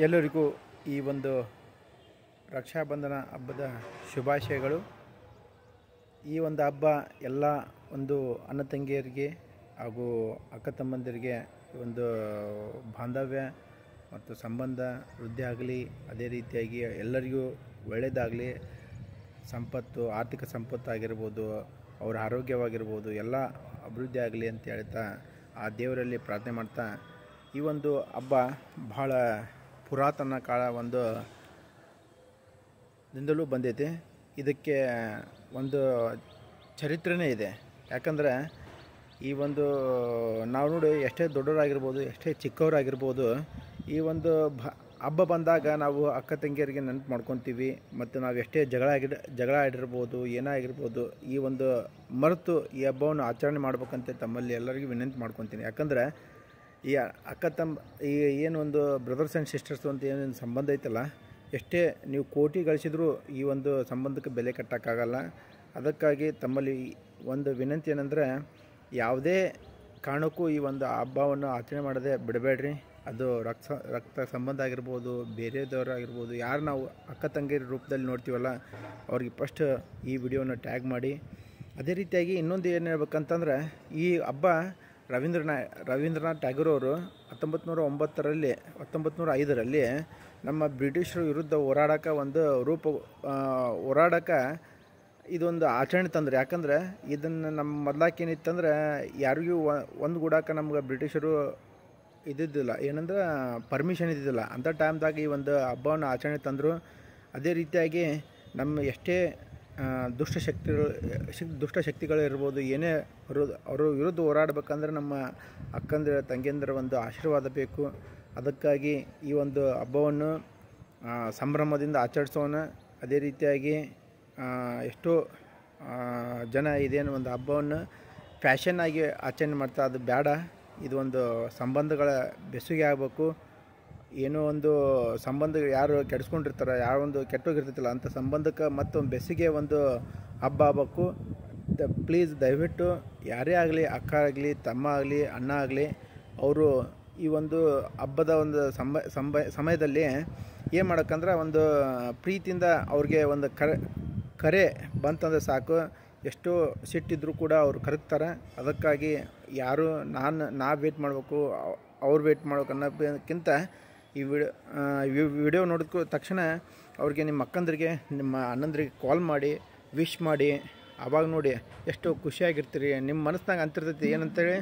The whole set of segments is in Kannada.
ಎಲ್ಲರಿಗೂ ಈ ಒಂದು ರಕ್ಷಾಬಂಧನ ಹಬ್ಬದ ಶುಭಾಶಯಗಳು. ಈ ಒಂದು ಹಬ್ಬ ಎಲ್ಲ ಒಂದು ಅಣ್ಣ ತಂಗಿಯರಿಗೆ ಹಾಗೂ ಅಕ್ಕ ತಮ್ಮಂದಿರಿಗೆ ಒಂದು ಬಾಂಧವ್ಯ ಮತ್ತು ಸಂಬಂಧ ವೃದ್ಧಿ ಆಗಲಿ, ಅದೇ ರೀತಿಯಾಗಿ ಎಲ್ಲರಿಗೂ ಒಳ್ಳೆಯದಾಗಲಿ, ಸಂಪತ್ತು, ಆರ್ಥಿಕ ಸಂಪತ್ತು ಆಗಿರ್ಬೋದು, ಅವರ ಆರೋಗ್ಯವಾಗಿರ್ಬೋದು, ಎಲ್ಲ ಅಭಿವೃದ್ಧಿ ಆಗಲಿ ಅಂತ ಹೇಳ್ತಾ ಆ ದೇವರಲ್ಲಿ ಪ್ರಾರ್ಥನೆ ಮಾಡ್ತಾ, ಈ ಒಂದು ಹಬ್ಬ ಬಹಳ ಪುರಾತನ ಕಾಲ ಒಂದು ದಿಂದಲೂ ಬಂದೈತೆ. ಇದಕ್ಕೆ ಒಂದು ಚರಿತ್ರೆನೇ ಇದೆ. ಯಾಕಂದರೆ ಈ ಒಂದು ನಾವು ನೋಡಿ, ಎಷ್ಟೇ ದೊಡ್ಡವರಾಗಿರ್ಬೋದು, ಎಷ್ಟೇ ಚಿಕ್ಕವರಾಗಿರ್ಬೋದು, ಈ ಒಂದು ಹಬ್ಬ ಬಂದಾಗ ನಾವು ಅಕ್ಕ ತಂಗಿಯರಿಗೆ ನೆನಪು ಮಾಡ್ಕೊತೀವಿ. ಮತ್ತು ನಾವು ಎಷ್ಟೇ ಜಗಳ ಆಡಿರ್ಬೋದು, ಏನಾಗಿರ್ಬೋದು, ಈ ಒಂದು ಮರೆತು ಈ ಹಬ್ಬವನ್ನು ಆಚರಣೆ ಮಾಡ್ಬೇಕಂತ ತಮ್ಮಲ್ಲಿ ಎಲ್ಲರಿಗೂ ವಿನಂತಿ ಮಾಡ್ಕೊತೀನಿ. ಯಾಕಂದರೆ ಈ ಅಕ್ಕ ತಮ್ಮ ಈ ಏನು ಒಂದು ಬ್ರದರ್ಸ್ ಆ್ಯಂಡ್ ಸಿಸ್ಟರ್ಸ್ ಅಂತ ಏನೇನು ಸಂಬಂಧ ಐತಲ್ಲ, ಎಷ್ಟೇ ನೀವು ಕೋಟಿ ಗಳಿಸಿದ್ರೂ ಈ ಒಂದು ಸಂಬಂಧಕ್ಕೆ ಬೆಲೆ ಕಟ್ಟೋಕ್ಕಾಗಲ್ಲ. ಅದಕ್ಕಾಗಿ ತಮ್ಮಲ್ಲಿ ಒಂದು ವಿನಂತಿ ಏನಂದರೆ, ಯಾವುದೇ ಕಾರಣಕ್ಕೂ ಈ ಒಂದು ಹಬ್ಬವನ್ನು ಆಚರಣೆ ಮಾಡದೆ ಬಿಡಬೇಡ್ರಿ. ಅದು ರಕ್ತ ಸಂಬಂಧ ಆಗಿರ್ಬೋದು, ಬೇರೆದವರಾಗಿರ್ಬೋದು, ಯಾರು ನಾವು ಅಕ್ಕ ತಂಗಿಯರ ರೂಪದಲ್ಲಿ ನೋಡ್ತೀವಲ್ಲ, ಅವ್ರಿಗೆ ಫಸ್ಟ್ ಈ ವಿಡಿಯೋನ ಟ್ಯಾಗ್ ಮಾಡಿ. ಅದೇ ರೀತಿಯಾಗಿ ಇನ್ನೊಂದು ಏನು ಹೇಳ್ಬೇಕಂತಂದ್ರೆ, ಈ ಹಬ್ಬ ರವೀಂದ್ರನಾಥ್ ಟ್ಯಾಗೋರ್ ಅವರು 1905ರಲ್ಲಿ ನಮ್ಮ ಬ್ರಿಟಿಷರ ವಿರುದ್ಧ ಹೋರಾಡೋಕ್ಕೆ ಇದೊಂದು ಆಚರಣೆ ತಂದ್ರೆ. ಯಾಕಂದರೆ ಇದನ್ನು ನಮ್ಮ ಮೊದಲಾಕೇನಿತ್ತಂದ್ರೆ, ಯಾರಿಗೂ ಒಂದು ಗೂಡಕ್ಕೆ ನಮ್ಗೆ ಬ್ರಿಟಿಷರು ಇದ್ದಿದ್ದಿಲ್ಲ, ಏನಂದ್ರೆ ಪರ್ಮಿಷನ್ ಇದ್ದಿದ್ದಿಲ್ಲ. ಅಂಥ ಟೈಮ್ದಾಗ ಈ ಒಂದು ಹಬ್ಬವನ್ನು ಆಚರಣೆ ತಂದರು. ಅದೇ ರೀತಿಯಾಗಿ ನಮ್ಮ ಎಷ್ಟೇ ದುಷ್ಟಶಕ್ತಿಗಳು ಇರ್ಬೋದು, ಏನೇ ಅವ್ರ ವಿರುದ್ಧ ಹೋರಾಡಬೇಕಂದ್ರೆ ನಮ್ಮ ಅಕ್ಕಂದಿರ ತಂಗಿಯಂದಿರ ಒಂದು ಆಶೀರ್ವಾದ ಬೇಕು. ಅದಕ್ಕಾಗಿ ಈ ಒಂದು ಹಬ್ಬವನ್ನು ಸಂಭ್ರಮದಿಂದ ಆಚರಿಸೋಣ. ಅದೇ ರೀತಿಯಾಗಿ ಎಷ್ಟೋ ಜನ ಇದೇನು ಒಂದು ಹಬ್ಬವನ್ನು ಫ್ಯಾಷನ್ ಆಗಿ ಆಚರಣೆ ಮಾಡ್ತಾ, ಅದು ಬೇಡ. ಇದು ಒಂದು ಸಂಬಂಧಗಳ ಬೆಸುಗೆ ಆಗಬೇಕು. ಏನೋ ಒಂದು ಸಂಬಂಧ ಯಾರು ಕೆಡಿಸ್ಕೊಂಡಿರ್ತಾರೆ, ಯಾರೊಂದು ಕೆಟ್ಟೋಗಿರ್ತೈತಿಲ್ಲ, ಅಂಥ ಸಂಬಂಧಕ್ಕೆ ಮತ್ತೊಂದು ಬೆಸಿಗೆ ಒಂದು ಹಬ್ಬ ಆಗಬೇಕು. ಪ್ಲೀಸ್ ದಯವಿಟ್ಟು ಯಾರೇ ಆಗಲಿ, ಅಕ್ಕ ಆಗಲಿ, ತಮ್ಮ ಆಗಲಿ, ಅಣ್ಣ ಆಗಲಿ, ಅವರು ಈ ಒಂದು ಹಬ್ಬದ ಒಂದು ಸಮಯದಲ್ಲಿ ಏನು ಮಾಡೋಕ್ಕಂದ್ರೆ, ಒಂದು ಪ್ರೀತಿಯಿಂದ ಅವ್ರಿಗೆ ಒಂದು ಕರೆ ಬಂತಂದರೆ ಸಾಕು. ಎಷ್ಟೋ ಸಿಟ್ಟಿದ್ರೂ ಕೂಡ ಅವ್ರು ಕರಗ್ತಾರೆ. ಅದಕ್ಕಾಗಿ ಯಾರು ನಾ ವೇಟ್ ಮಾಡಬೇಕು, ಅವ್ರು ವೇಟ್ ಮಾಡ್ಬೇಕು ಅನ್ನೋದಕ್ಕಿಂತ ಈ ವಿಡಿಯೋ ನೋಡಿದ ತಕ್ಷಣ ಅವ್ರಿಗೆ, ನಿಮ್ಮ ಅಕ್ಕಂದ್ರಿಗೆ, ನಿಮ್ಮ ಅಣ್ಣಂದ್ರಿಗೆ ಕಾಲ್ ಮಾಡಿ ವಿಶ್ ಮಾಡಿ. ಆವಾಗ ನೋಡಿ ಎಷ್ಟು ಖುಷಿಯಾಗಿರ್ತೀರಿ. ನಿಮ್ಮ ಮನಸ್ಸಿನಾಗ ಅಂತಿರ್ತೈತಿ ಏನಂತೇಳಿ,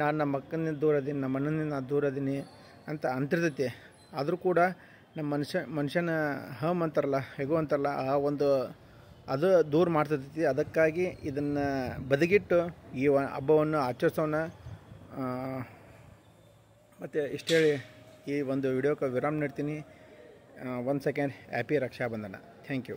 ನಾನು ನಮ್ಮ ಅಕ್ಕನಿಂದ ದೂರ ಅದೀನಿ, ನಮ್ಮ ಅಣ್ಣನಿಂದ ನಾನು ದೂರ ಅದೀನಿ ಅಂತ ಅಂತಿರ್ತೈತಿ. ಆದರೂ ಕೂಡ ನಮ್ಮ ಮನುಷ್ಯನ ಅಂತಾರಲ್ಲ, ಹೇಗೋ ಅಂತಾರಲ್ಲ, ಆ ಒಂದು ಅದು ದೂರ ಮಾಡ್ತೈತಿ. ಅದಕ್ಕಾಗಿ ಇದನ್ನು ಬದಿಗಿಟ್ಟು ಈ ಹಬ್ಬವನ್ನು ಆಚರಿಸೋಣ. ಮತ್ತು ಇಷ್ಟು ಹೇಳಿ ಈ ಒಂದು ವಿಡಿಯೋಕ್ಕೆ ವಿರಾಮ ನೀಡ್ತೀನಿ. 1 second. Happy Rakshabandhan. Thank you.